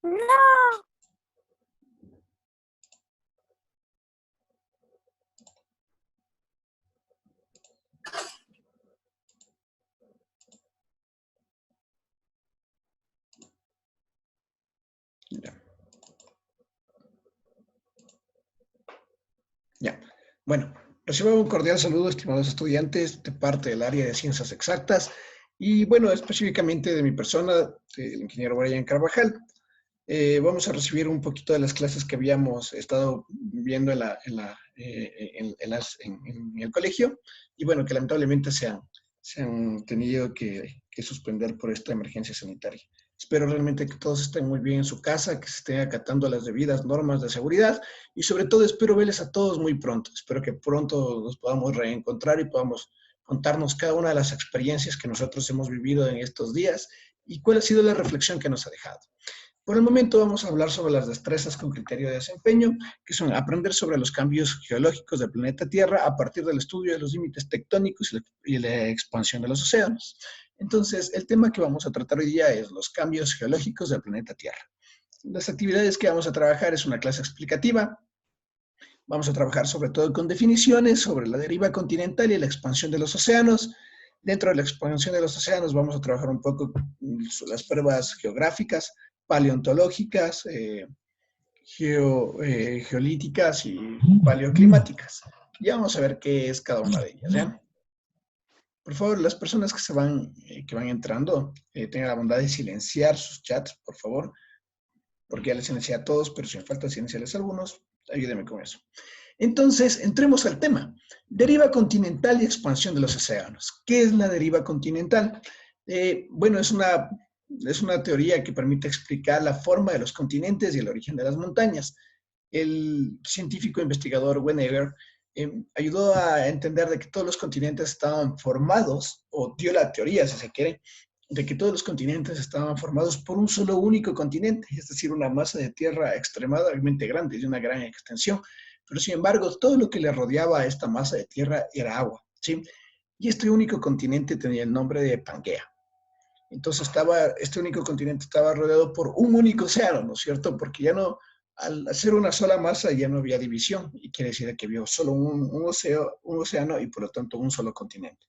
No. Ya. Ya. Bueno, recibo un cordial saludo, estimados estudiantes, de parte del área de Ciencias Exactas y, bueno, específicamente de mi persona, el ingeniero Brian Carvajal. Vamos a recibir un poquito de las clases que habíamos estado viendo en el colegio y, bueno, que lamentablemente se han tenido que suspender por esta emergencia sanitaria. Espero realmente que todos estén muy bien en su casa, que se estén acatando las debidas normas de seguridad y, sobre todo, espero verles a todos muy pronto. Espero que pronto nos podamos reencontrar y podamos contarnos cada una de las experiencias que nosotros hemos vivido en estos días y cuál ha sido la reflexión que nos ha dejado. Por el momento vamos a hablar sobre las destrezas con criterio de desempeño, que son aprender sobre los cambios geológicos del planeta Tierra a partir del estudio de los límites tectónicos y la expansión de los océanos. Entonces, el tema que vamos a tratar hoy día es los cambios geológicos del planeta Tierra. Las actividades que vamos a trabajar es una clase explicativa. Vamos a trabajar sobre todo con definiciones sobre la deriva continental y la expansión de los océanos. Dentro de la expansión de los océanos vamos a trabajar un poco las pruebas geográficas, paleontológicas, geolíticas y paleoclimáticas. Ya vamos a ver qué es cada una de ellas, ¿ya? Por favor, las personas que van entrando, tengan la bondad de silenciar sus chats, por favor, porque ya les silencié a todos, pero si me falta silenciarles a algunos, ayúdenme con eso. Entonces, entremos al tema. Deriva continental y expansión de los océanos. ¿Qué es la deriva continental? Bueno, es una teoría que permite explicar la forma de los continentes y el origen de las montañas. El científico investigador Wegener ayudó a entender de que todos los continentes estaban formados, o dio la teoría, si se quiere, de que todos los continentes estaban formados por un solo único continente, es decir, una masa de tierra extremadamente grande, de una gran extensión. Pero sin embargo, todo lo que le rodeaba a esta masa de tierra era agua, ¿sí? Y este único continente tenía el nombre de Pangea. Entonces este único continente estaba rodeado por un único océano, ¿no es cierto? Porque ya no, al hacer una sola masa ya no había división, y quiere decir que había solo un océano y por lo tanto un solo continente.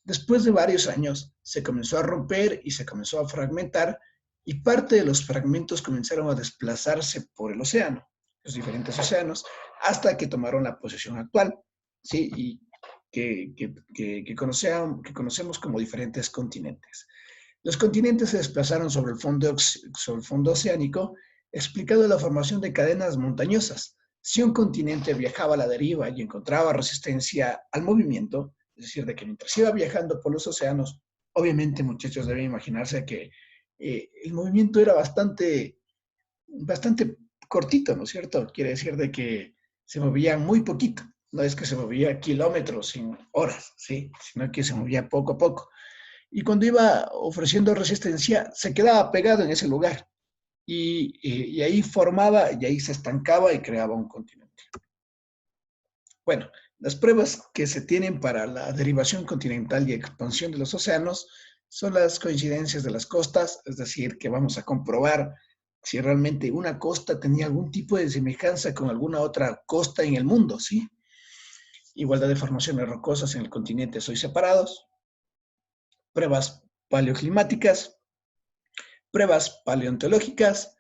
Después de varios años se comenzó a romper y se comenzó a fragmentar, y parte de los fragmentos comenzaron a desplazarse por el océano, los diferentes océanos, hasta que tomaron la posición actual, ¿sí? Y que conocemos como diferentes continentes. Los continentes se desplazaron sobre el fondo oceánico, explicando la formación de cadenas montañosas. Si un continente viajaba a la deriva y encontraba resistencia al movimiento, es decir, de que mientras iba viajando por los océanos, obviamente, muchachos, deben imaginarse que el movimiento era bastante cortito, ¿no es cierto? Quiere decir de que se movía muy poquito. No es que se movía kilómetros en horas, ¿sí? Sino que se movía poco a poco. Y cuando iba ofreciendo resistencia, se quedaba pegado en ese lugar. Y ahí formaba, y ahí se estancaba y creaba un continente. Bueno, las pruebas que se tienen para la derivación continental y expansión de los océanos son las coincidencias de las costas, es decir, que vamos a comprobar si realmente una costa tenía algún tipo de semejanza con alguna otra costa en el mundo, ¿sí? Igualdad de formaciones rocosas en el continente hoy separados, pruebas paleoclimáticas, pruebas paleontológicas,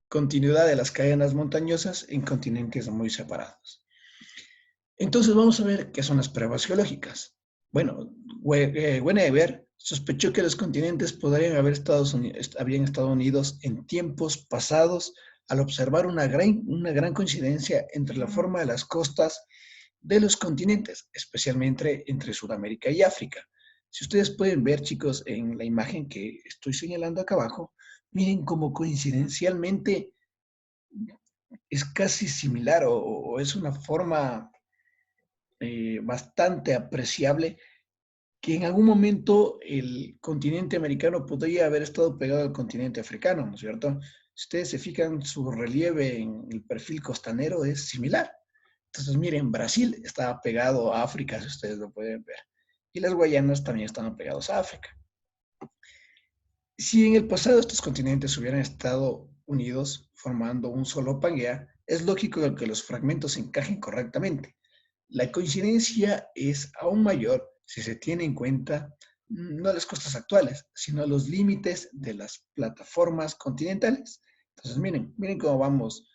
continuidad de las cadenas montañosas en continentes muy separados. Entonces vamos a ver qué son las pruebas geológicas. Bueno, Wegener sospechó que los continentes podrían habían estado unidos en tiempos pasados al observar una gran coincidencia entre la forma de las costas de los continentes, especialmente entre Sudamérica y África. Si ustedes pueden ver, chicos, en la imagen que estoy señalando acá abajo, miren cómo coincidencialmente es casi similar, o es una forma bastante apreciable, que en algún momento el continente americano podría haber estado pegado al continente africano, ¿no es cierto? Si ustedes se fijan, su relieve en el perfil costanero es similar. Entonces, miren, Brasil estaba pegado a África, si ustedes lo pueden ver. Y las Guayanas también estaban pegados a África. Si en el pasado estos continentes hubieran estado unidos formando un solo Pangea, es lógico que los fragmentos encajen correctamente. La coincidencia es aún mayor si se tiene en cuenta no las costas actuales, sino los límites de las plataformas continentales. Entonces, miren cómo vamos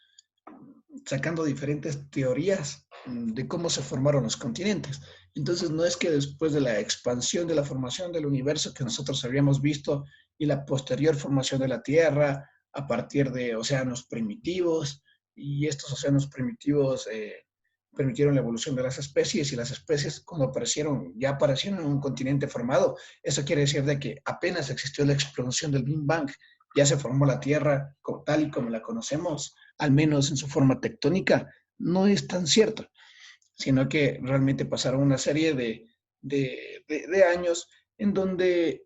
sacando diferentes teorías de cómo se formaron los continentes. Entonces, no es que después de la expansión de la formación del universo que nosotros habíamos visto y la posterior formación de la Tierra a partir de océanos primitivos, y estos océanos primitivos permitieron la evolución de las especies, y las especies cuando aparecieron, ya aparecieron en un continente formado. Eso quiere decir de que apenas existió la explosión del Big Bang, ya se formó la Tierra tal y como la conocemos, al menos en su forma tectónica. No es tan cierto, sino que realmente pasaron una serie de años en donde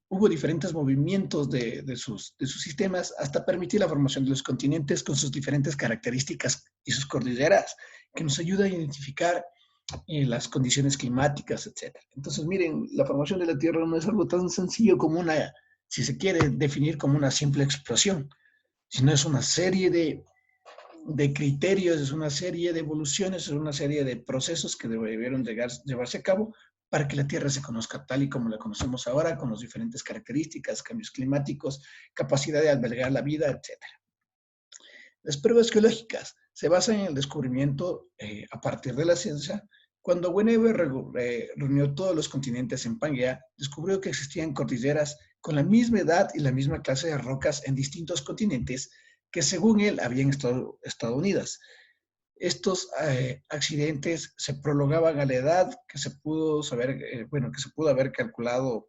hubo diferentes movimientos de sus sistemas hasta permitir la formación de los continentes con sus diferentes características y sus cordilleras, que nos ayuda a identificar las condiciones climáticas, etc. Entonces, miren, la formación de la Tierra no es algo tan sencillo como una, si se quiere definir como una simple explosión, sino es una serie de criterios, es una serie de evoluciones, es una serie de procesos que debieron llevarse a cabo para que la Tierra se conozca tal y como la conocemos ahora, con las diferentes características, cambios climáticos, capacidad de albergar la vida, etc. Las pruebas geológicas se basan en el descubrimiento a partir de la ciencia. Cuando Whenever reunió todos los continentes en Pangea, descubrió que existían cordilleras con la misma edad y la misma clase de rocas en distintos continentes que según él habían estado unidas. Estos accidentes se prolongaban a la edad que se pudo saber, que se pudo haber calculado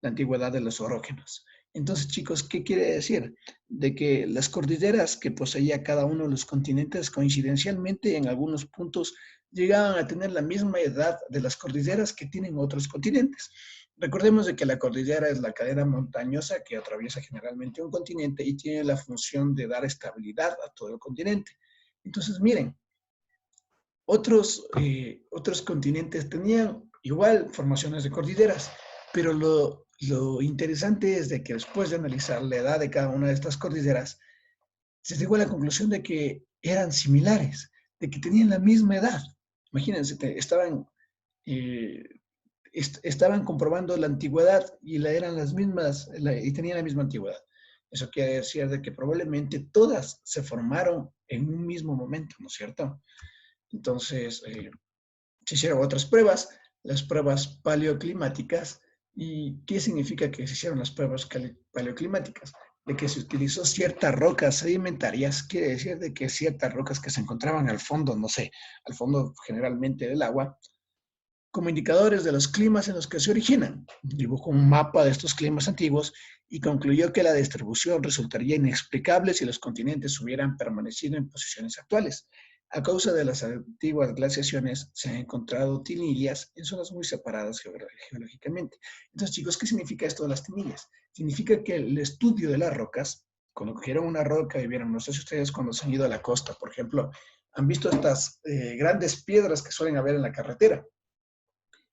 la antigüedad de los orógenos. Entonces, chicos, ¿qué quiere decir? De que las cordilleras que poseía cada uno de los continentes coincidencialmente en algunos puntos llegaban a tener la misma edad de las cordilleras que tienen otros continentes. Recordemos de que la cordillera es la cadena montañosa que atraviesa generalmente un continente y tiene la función de dar estabilidad a todo el continente. Entonces, miren, otros continentes tenían igual formaciones de cordilleras, pero lo interesante es de que después de analizar la edad de cada una de estas cordilleras, se llegó a la conclusión de que eran similares, de que tenían la misma edad. Imagínense, eh, estaban comprobando la antigüedad y eran las mismas, y tenían la misma antigüedad. Eso quiere decir de que probablemente todas se formaron en un mismo momento, ¿no es cierto? Entonces, se hicieron otras pruebas, las pruebas paleoclimáticas. ¿Y qué significa que se hicieron las pruebas paleoclimáticas? De que se utilizó ciertas rocas sedimentarias, quiere decir de que ciertas rocas que se encontraban al fondo, no sé, al fondo generalmente del agua, como indicadores de los climas en los que se originan. Dibujó un mapa de estos climas antiguos y concluyó que la distribución resultaría inexplicable si los continentes hubieran permanecido en posiciones actuales. A causa de las antiguas glaciaciones, se han encontrado tinillas en zonas muy separadas geológicamente. Entonces, chicos, ¿qué significa esto de las tinillas? Significa que el estudio de las rocas, cuando cogieron una roca y vieron, no sé si ustedes cuando se han ido a la costa, por ejemplo, han visto estas grandes piedras que suelen haber en la carretera.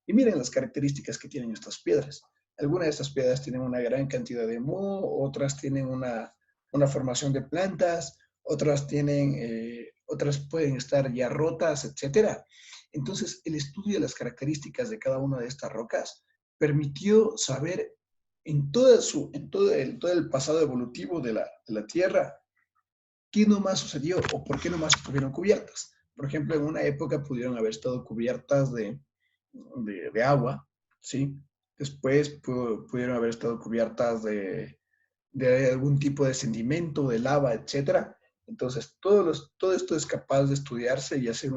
Y miren las características que tienen estas piedras. Algunas de estas piedras tienen una gran cantidad de moho, otras tienen una formación de plantas, otras pueden estar ya rotas, etc. Entonces, el estudio de las características de cada una de estas rocas permitió saber todo el pasado evolutivo de la Tierra qué nomás sucedió o por qué nomás estuvieron cubiertas. Por ejemplo, en una época pudieron haber estado cubiertas de agua, ¿sí? Después pudieron haber estado cubiertas de algún tipo de sedimento, de lava, etcétera. Entonces, todo esto es capaz de estudiarse y hacer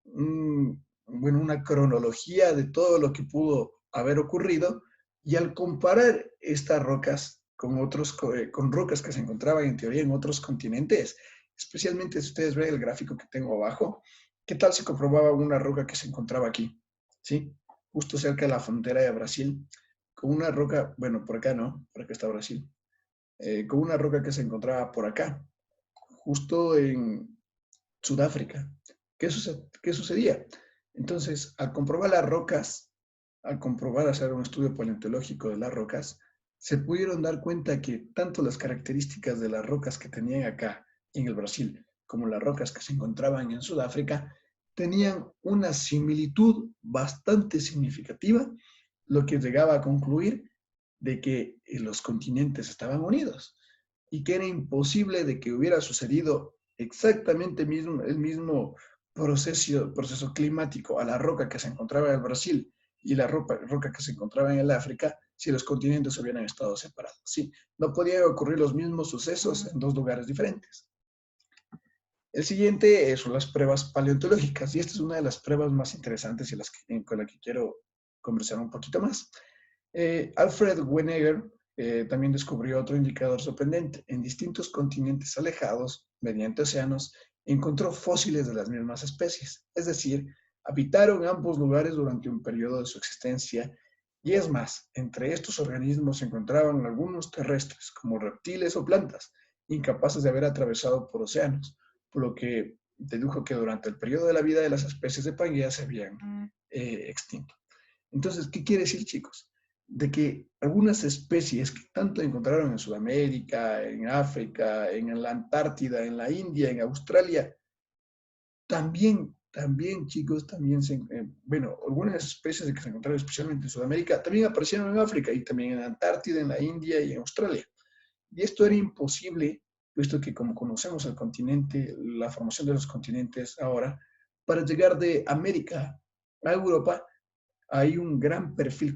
una cronología de todo lo que pudo haber ocurrido. Y al comparar estas rocas con rocas que se encontraban en teoría en otros continentes, especialmente si ustedes ven el gráfico que tengo abajo, ¿qué tal si comprobaba una roca que se encontraba aquí? ¿Sí? Justo cerca de la frontera de Brasil, con una roca, bueno, por acá no, por acá está Brasil, con una roca que se encontraba por acá, justo en Sudáfrica. ¿Qué sucedía? Entonces, al comprobar las rocas, al comprobar hacer un estudio paleontológico de las rocas, se pudieron dar cuenta que tanto las características de las rocas que tenían acá en el Brasil como las rocas que se encontraban en Sudáfrica tenían una similitud bastante significativa, lo que llegaba a concluir de que los continentes estaban unidos y que era imposible de que hubiera sucedido exactamente el mismo proceso climático a la roca que se encontraba en el Brasil y la roca que se encontraba en el África si los continentes hubieran estado separados. Sí, no podían ocurrir los mismos sucesos en dos lugares diferentes. El siguiente son las pruebas paleontológicas, y esta es una de las pruebas más interesantes y con la que quiero conversar un poquito más. Alfred Wegener también descubrió otro indicador sorprendente. En distintos continentes alejados, mediante océanos, encontró fósiles de las mismas especies. Es decir, habitaron ambos lugares durante un periodo de su existencia. Y es más, entre estos organismos se encontraban algunos terrestres, como reptiles o plantas, incapaces de haber atravesado por océanos, por lo que dedujo que durante el periodo de la vida de las especies de Pangea se habían extinto. Entonces, ¿qué quiere decir, chicos? De que algunas especies que tanto encontraron en Sudamérica, en África, en la Antártida, en la India, en Australia, también chicos, bueno, algunas especies que se encontraron especialmente en Sudamérica, también aparecieron en África y también en la Antártida, en la India y en Australia. Y esto era imposible, puesto que como conocemos el continente, la formación de los continentes ahora, para llegar de América a Europa, hay un gran perfil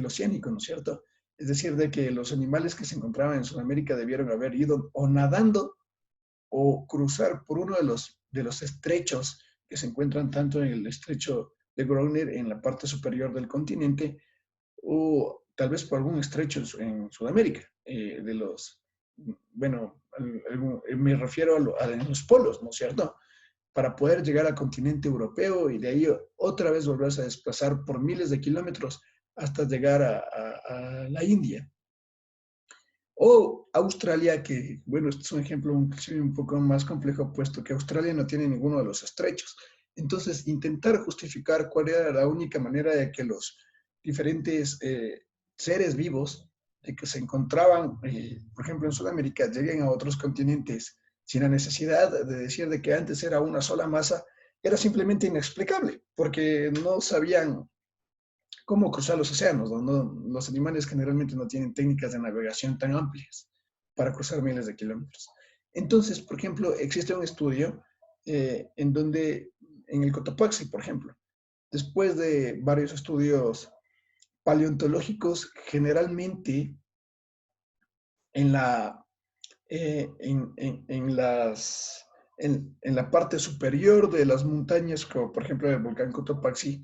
oceánico, ¿no es cierto? Es decir, de que los animales que se encontraban en Sudamérica debieron haber ido o nadando o cruzar por uno de los estrechos que se encuentran tanto en el estrecho de Grosvenor en la parte superior del continente o tal vez por algún estrecho en Sudamérica, bueno, me refiero a los polos, ¿no es cierto? Para poder llegar al continente europeo y de ahí otra vez volverse a desplazar por miles de kilómetros hasta llegar a la India. O Australia, que bueno, este es un ejemplo un poco más complejo, puesto que Australia no tiene ninguno de los estrechos. Entonces, intentar justificar cuál era la única manera de que los diferentes seres vivos de que se encontraban, por ejemplo, en Sudamérica, lleguen a otros continentes sin la necesidad de decir de que antes era una sola masa, era simplemente inexplicable, porque no sabían cómo cruzar los océanos, los animales generalmente no tienen técnicas de navegación tan amplias para cruzar miles de kilómetros. Entonces, por ejemplo, existe un estudio en donde, en el Cotopaxi, por ejemplo, después de varios estudios paleontológicos, generalmente en la, en la parte superior de las montañas, como por ejemplo el volcán Cotopaxi,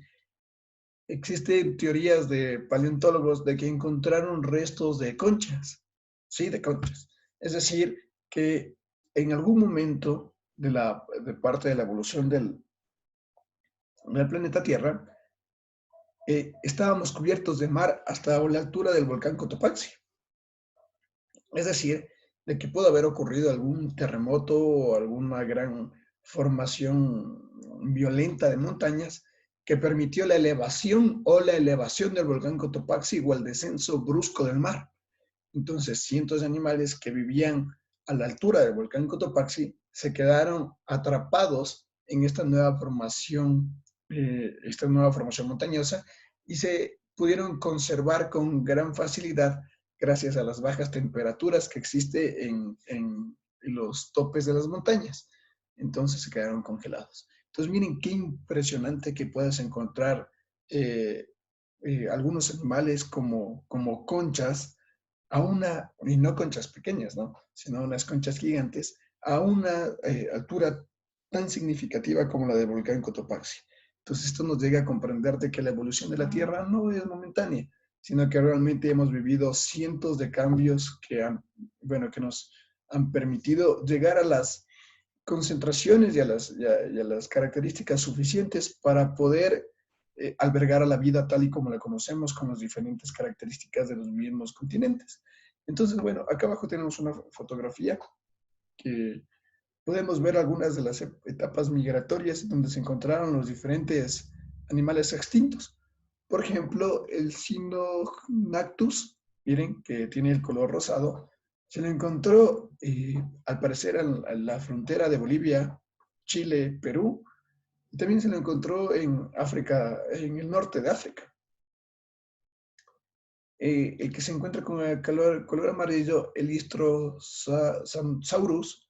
existen teorías de paleontólogos de que encontraron restos de conchas, sí, de conchas. Es decir, que en algún momento de parte de la evolución del planeta Tierra, estábamos cubiertos de mar hasta la altura del volcán Cotopaxi. Es decir, de que pudo haber ocurrido algún terremoto o alguna gran formación violenta de montañas que permitió la elevación del volcán Cotopaxi o el descenso brusco del mar. Entonces, cientos de animales que vivían a la altura del volcán Cotopaxi se quedaron atrapados en esta nueva formación montañosa y se pudieron conservar con gran facilidad gracias a las bajas temperaturas que existe en los topes de las montañas. Entonces se quedaron congelados. Entonces miren qué impresionante que puedas encontrar algunos animales como conchas y no conchas pequeñas, ¿no? Sino unas conchas gigantes a una altura tan significativa como la del volcán Cotopaxi. Entonces esto nos llega a comprender de que la evolución de la Tierra no es momentánea, sino que realmente hemos vivido cientos de cambios que nos han permitido llegar a las concentraciones y a las características suficientes para poder albergar a la vida tal y como la conocemos con las diferentes características de los mismos continentes. Entonces, bueno, acá abajo tenemos una fotografía que podemos ver algunas de las etapas migratorias donde se encontraron los diferentes animales extintos. Por ejemplo, el Cynognathrus miren, que tiene el color rosado, se lo encontró, al parecer, a la frontera de Bolivia, Chile, Perú, y también se lo encontró en África, en el norte de África. El que se encuentra con el color amarillo, el Lystrosaurus,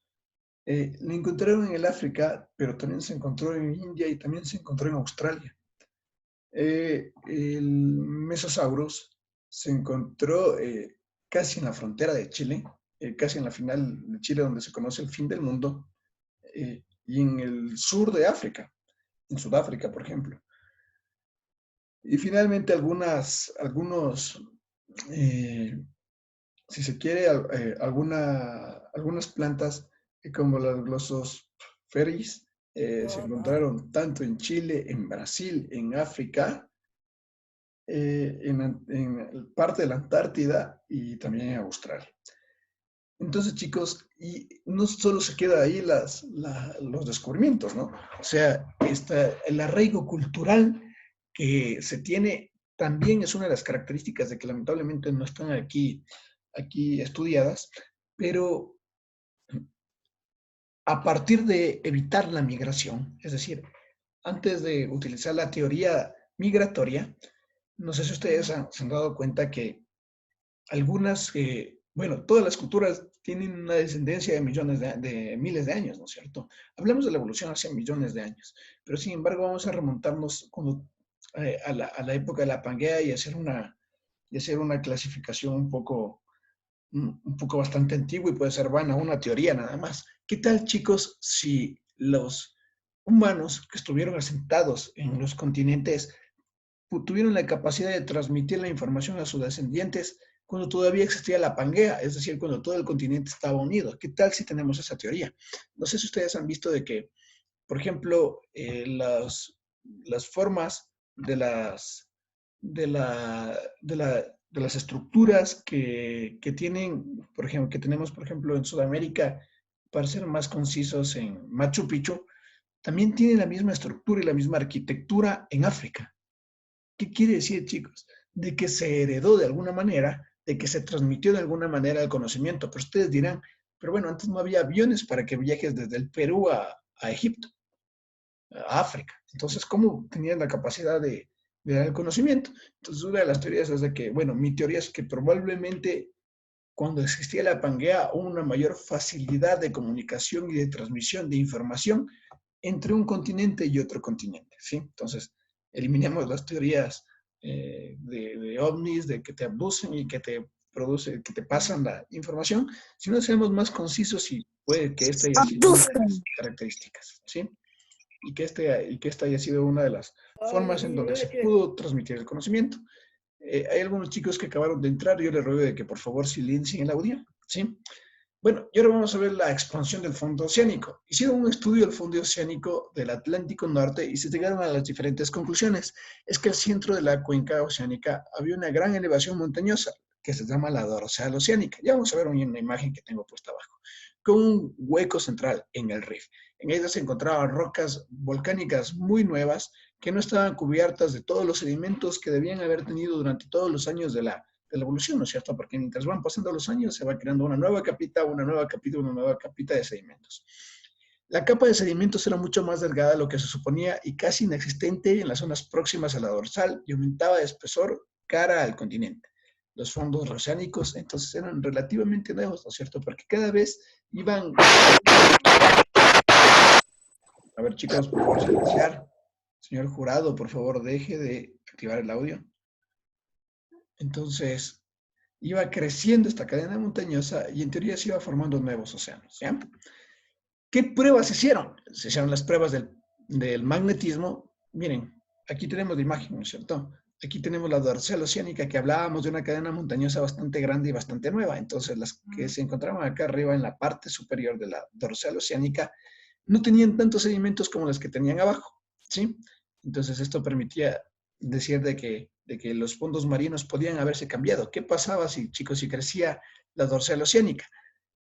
lo encontraron en el África, pero también se encontró en India y también se encontró en Australia. El Mesosaurus se encontró casi en la frontera de Chile, casi en la final de Chile, donde se conoce el fin del mundo, y en el sur de África, en Sudáfrica, por ejemplo. Y finalmente algunos, si se quiere, algunas plantas como las Glossospheris se encontraron tanto en Chile, en Brasil, en África, en parte de la Antártida y también en Australia. Entonces, chicos, y no solo se queda ahí los descubrimientos, ¿no? O sea, el arraigo cultural que se tiene también es una de las características de que lamentablemente no están aquí estudiadas, pero a partir de evitar la migración, es decir, antes de utilizar la teoría migratoria, no sé si ustedes se han dado cuenta que algunas, bueno, todas las culturas tienen una descendencia de millones de miles de años, ¿no es cierto? Hablamos de la evolución hace millones de años, pero sin embargo vamos a remontarnos a la época de la Pangea y hacer una clasificación un poco bastante antigua y puede ser vana, una teoría nada más. ¿Qué tal, chicos, si los humanos que estuvieron asentados en los continentes tuvieron la capacidad de transmitir la información a sus descendientes cuando todavía existía la Pangea, es decir, cuando todo el continente estaba unido? ¿Qué tal si tenemos esa teoría? No sé si ustedes han visto de que, por ejemplo, las formas de las estructuras que tienen, por ejemplo, que tenemos, por ejemplo, en Sudamérica, para ser más concisos, en Machu Picchu, también tienen la misma estructura y la misma arquitectura en África. ¿Qué quiere decir, chicos? De que se heredó de alguna manera, de que se transmitió de alguna manera el conocimiento. Pero ustedes dirán, pero bueno, antes no había aviones para que viajes desde el Perú a Egipto, a África. Entonces, ¿cómo tenían la capacidad de dar el conocimiento? Entonces, una de las teorías es de que, bueno, mi teoría es que probablemente cuando existía la Pangea hubo una mayor facilidad de comunicación y de transmisión de información entre un continente y otro continente, ¿sí? Entonces, eliminemos las teorías de ovnis, de que te abducen y que te pasan la información, sino seamos más concisos y puede que esta haya sido una de las características, ¿sí? Y que esta haya sido una de las formas en donde se pudo transmitir el conocimiento. Hay algunos chicos que acabaron de entrar, yo les ruego de que por favor silencien el audio, ¿sí? Bueno, y ahora vamos a ver la expansión del fondo oceánico. Hicieron un estudio del fondo oceánico del Atlántico Norte y se llegaron a las diferentes conclusiones. Es que al centro de la cuenca oceánica había una gran elevación montañosa que se llama la dorsal oceánica. Ya vamos a ver una imagen que tengo puesta abajo, con un hueco central en el rift. En ella se encontraban rocas volcánicas muy nuevas que no estaban cubiertas de todos los sedimentos que debían haber tenido durante todos los años de la evolución, ¿no es cierto? Porque mientras van pasando los años se va creando una nueva capita, una nueva capita, una nueva capita de sedimentos. La capa de sedimentos era mucho más delgada de lo que se suponía y casi inexistente en las zonas próximas a la dorsal y aumentaba de espesor cara al continente. Los fondos oceánicos entonces eran relativamente nuevos, ¿no es cierto? Porque cada vez iban... A ver, chicos, por favor, silenciar. Señor jurado, por favor, deje de activar el audio. Entonces, iba creciendo esta cadena montañosa y en teoría se iba formando nuevos océanos, ¿ya? ¿Qué pruebas se hicieron? Se hicieron las pruebas del magnetismo. Miren, aquí tenemos la imagen, ¿no es cierto? Aquí tenemos la dorsal oceánica, que hablábamos de una cadena montañosa bastante grande y bastante nueva. Entonces, las que se encontraban acá arriba en la parte superior de la dorsal oceánica no tenían tantos sedimentos como las que tenían abajo, ¿sí? Entonces, esto permitía decir de que los fondos marinos podían haberse cambiado. ¿Qué pasaba si, chicos, si crecía la dorsal oceánica?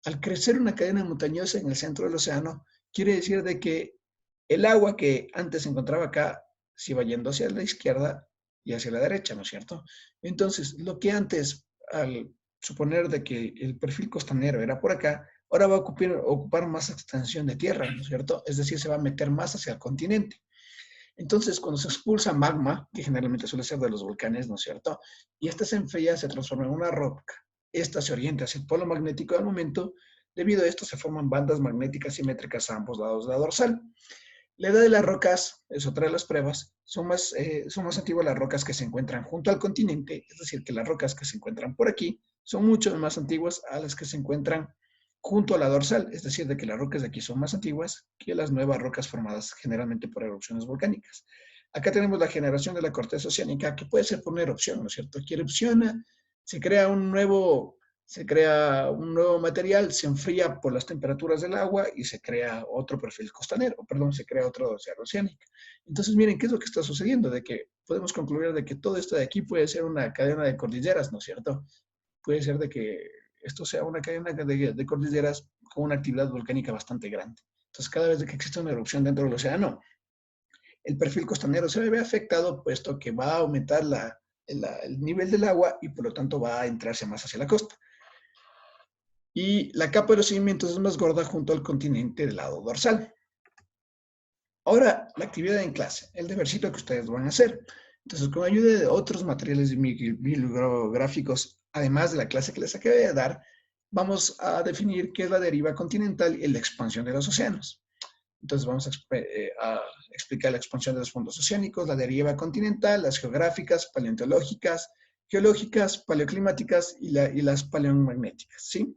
Al crecer una cadena montañosa en el centro del océano, quiere decir de que el agua que antes se encontraba acá se iba yendo hacia la izquierda y hacia la derecha, ¿no es cierto? Entonces, lo que antes al suponer de que el perfil costanero era por acá, ahora va a ocupar más extensión de tierra, ¿no es cierto? Es decir, se va a meter más hacia el continente. Entonces, cuando se expulsa magma, que generalmente suele ser de los volcanes, ¿no es cierto? Y esta se enfría, se transforma en una roca. Esta se orienta hacia el polo magnético del momento. Debido a esto se forman bandas magnéticas simétricas a ambos lados de la dorsal. La edad de las rocas, es otra de las pruebas, son más antiguas las rocas que se encuentran junto al continente, es decir, que las rocas que se encuentran por aquí son mucho más antiguas a las que se encuentran junto a la dorsal, es decir, de que las rocas de aquí son más antiguas que las nuevas rocas formadas generalmente por erupciones volcánicas. Acá tenemos la generación de la corteza oceánica, que puede ser por una erupción, ¿no es cierto? Aquí erupciona, se crea un nuevo material, se enfría por las temperaturas del agua y se crea otro perfil costanero, perdón, se crea otro cerro oceánico. Entonces, miren, ¿qué es lo que está sucediendo? De que podemos concluir de que todo esto de aquí puede ser una cadena de cordilleras, ¿no es cierto? Puede ser de que esto sea una cadena de cordilleras con una actividad volcánica bastante grande. Entonces, cada vez que existe una erupción dentro del océano, el perfil costanero se ve afectado, puesto que va a aumentar el nivel del agua y por lo tanto va a entrarse más hacia la costa. Y la capa de los sedimentos es más gorda junto al continente del lado dorsal. Ahora, la actividad en clase, el debercito que ustedes van a hacer. Entonces, con ayuda de otros materiales bibliográficos, además de la clase que les acabé de dar, vamos a definir qué es la deriva continental y la expansión de los océanos. Entonces, vamos a explicar la expansión de los fondos oceánicos, la deriva continental, las geográficas, paleontológicas, geológicas, paleoclimáticas y las paleomagnéticas, ¿sí?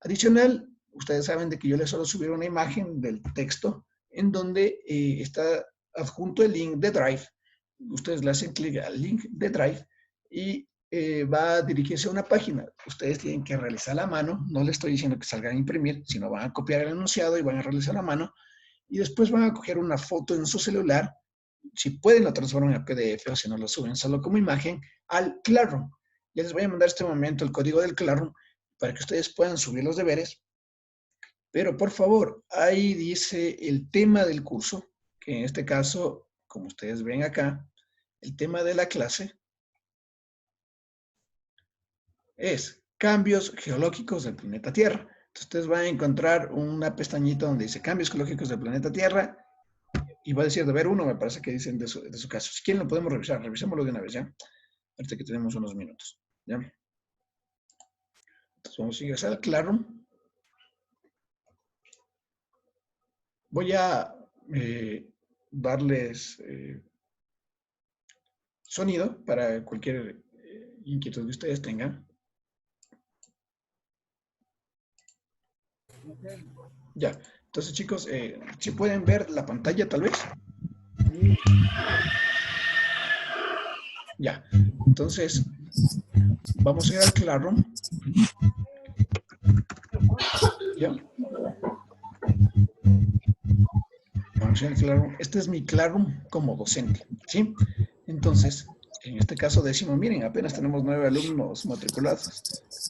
Adicional, ustedes saben de que yo les suelo subir una imagen del texto en donde está adjunto el link de Drive. Ustedes le hacen clic al link de Drive y va a dirigirse a una página. Ustedes tienen que realizar a mano, no les estoy diciendo que salgan a imprimir, sino van a copiar el enunciado y van a realizar a mano y después van a coger una foto en su celular. Si pueden lo transforman a PDF o si no lo suben solo como imagen al Classroom. Ya les voy a mandar este momento el código del Classroom para que ustedes puedan subir los deberes. Pero por favor, ahí dice el tema del curso, que en este caso, como ustedes ven acá, el tema de la clase es cambios geológicos del planeta Tierra. Entonces, ustedes van a encontrar una pestañita donde dice cambios geológicos del planeta Tierra y va a decir deber 1, me parece que dicen de su caso. Si quieren lo podemos revisar, revisémoslo de una vez, ¿ya? Ahorita que tenemos unos minutos, ¿ya? Entonces vamos a ingresar al Classroom. Voy a darles sonido para cualquier inquietud que ustedes tengan. Ya, entonces chicos, si pueden ver la pantalla tal vez. Ya, entonces vamos a ir al Classroom. Ya. Vamos a ir al Classroom. Este es mi Classroom como docente, ¿sí? Entonces, en este caso decimos, miren, apenas tenemos 9 alumnos matriculados.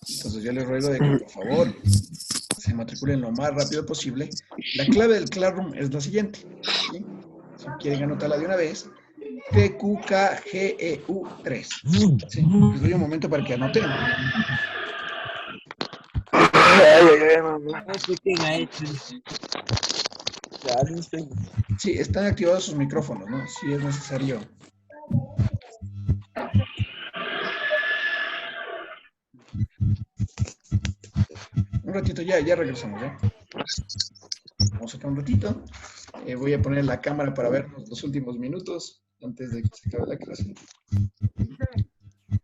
Entonces yo les ruego de que por favor se matriculen lo más rápido posible. La clave del Classroom es la siguiente, ¿sí? Si quieren anotarla de una vez, TQKGEU3. ¿Sí? Les doy un momento para que anoten. Sí, están activados sus micrófonos, ¿no? Si es necesario. Un ratito, ya regresamos, ¿ya? Vamos acá un ratito. Voy a poner la cámara para ver los últimos minutos antes de que se acabe la clase.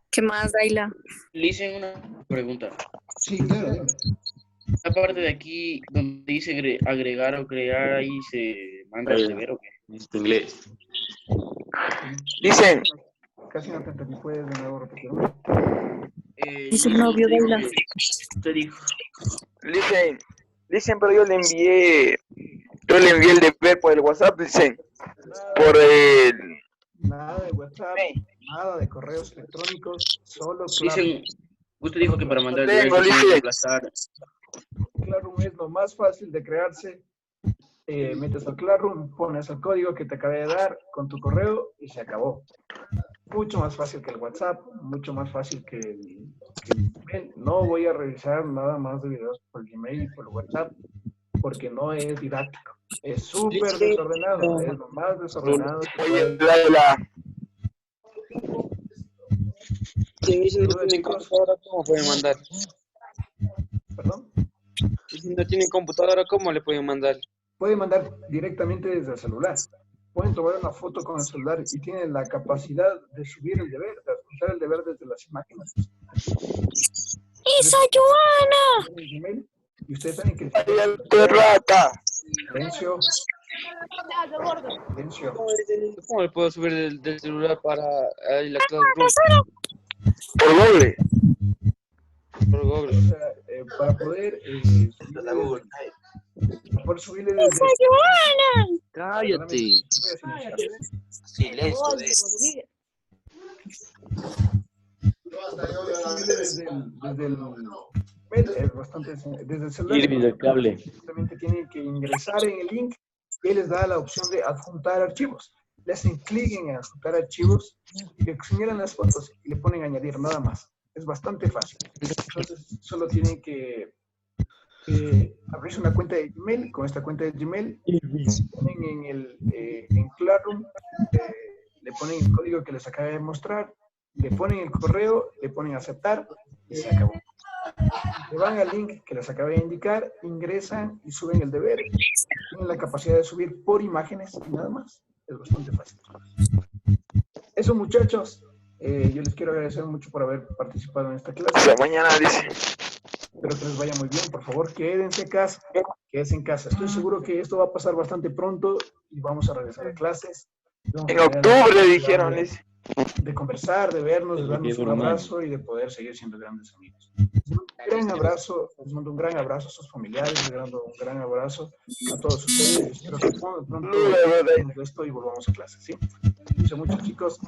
¿Qué más, Daila? Le hice una pregunta. Sí, claro, dime. Aparte de aquí, donde dice agregar o crear, ahí se manda el deber o qué. Necesito inglés. Dicen, Casi no te entendí, ¿puedes de nuevo repetir? Dice el novio de Daila. Usted dijo. dicen, pero yo le envié el deber por el WhatsApp, dicen, por el... Nada de WhatsApp, nada de correos electrónicos, solo Classroom. Dicen, usted dijo que para mandar el Tengo, deber se tiene dice. que aplastar. Classroom es lo más fácil de crearse. Metes al Classroom, pones el código que te acabé de dar con tu correo y se acabó. Mucho más fácil que el WhatsApp, mucho más fácil que que no voy a revisar nada más de videos por Gmail y por WhatsApp, porque no es didáctico. Es súper desordenado, es lo más desordenado que Oye, puede. Si no tienen computadora, ¿cómo pueden mandar? ¿Perdón? Y si no tienen computadora, ¿cómo le pueden mandar? Pueden mandar directamente desde el celular. Pueden tomar una foto con el celular y tienen la capacidad de subir el deber, de adjuntar el deber desde las imágenes. ¡Esa Joana! En el Gmail, y ustedes saben que... ¡Qué rata! Silencio. Silencio. ¿Cómo le puedo subir del celular para la Classroom? Por doble. Por Google. O sea, para poder subirle desde... ¡Esa Joana! Cállate. Silencio. Desde el mail es bastante desde el celular. Simplemente tienen que ingresar en el link y les da la opción de adjuntar archivos. Le hacen clic en adjuntar archivos y le señalan las fotos y le ponen añadir, nada más. Es bastante fácil. Entonces solo tienen que abrirse una cuenta de Gmail. Con esta cuenta de Gmail ponen en Classroom, le ponen el código que les acabé de mostrar, le ponen el correo, le ponen aceptar y se acabó. Le van al link que les acabé de indicar, ingresan y suben el deber. Tienen la capacidad de subir por imágenes y nada más. Es bastante fácil. Eso, muchachos. Yo les quiero agradecer mucho por haber participado en esta clase. Hasta mañana, dice. Espero que les vaya muy bien. Por favor, quédense en casa. Quédense en casa. Estoy seguro que esto va a pasar bastante pronto y vamos a regresar a clases. En octubre dijeron, dice. De conversar, de vernos, de darnos un abrazo y de poder seguir siendo grandes amigos. Les mando un gran abrazo a sus familiares, les mando un gran abrazo a todos ustedes. Espero que pronto esto y volvamos a clases, ¿sí? Muchas, chicos.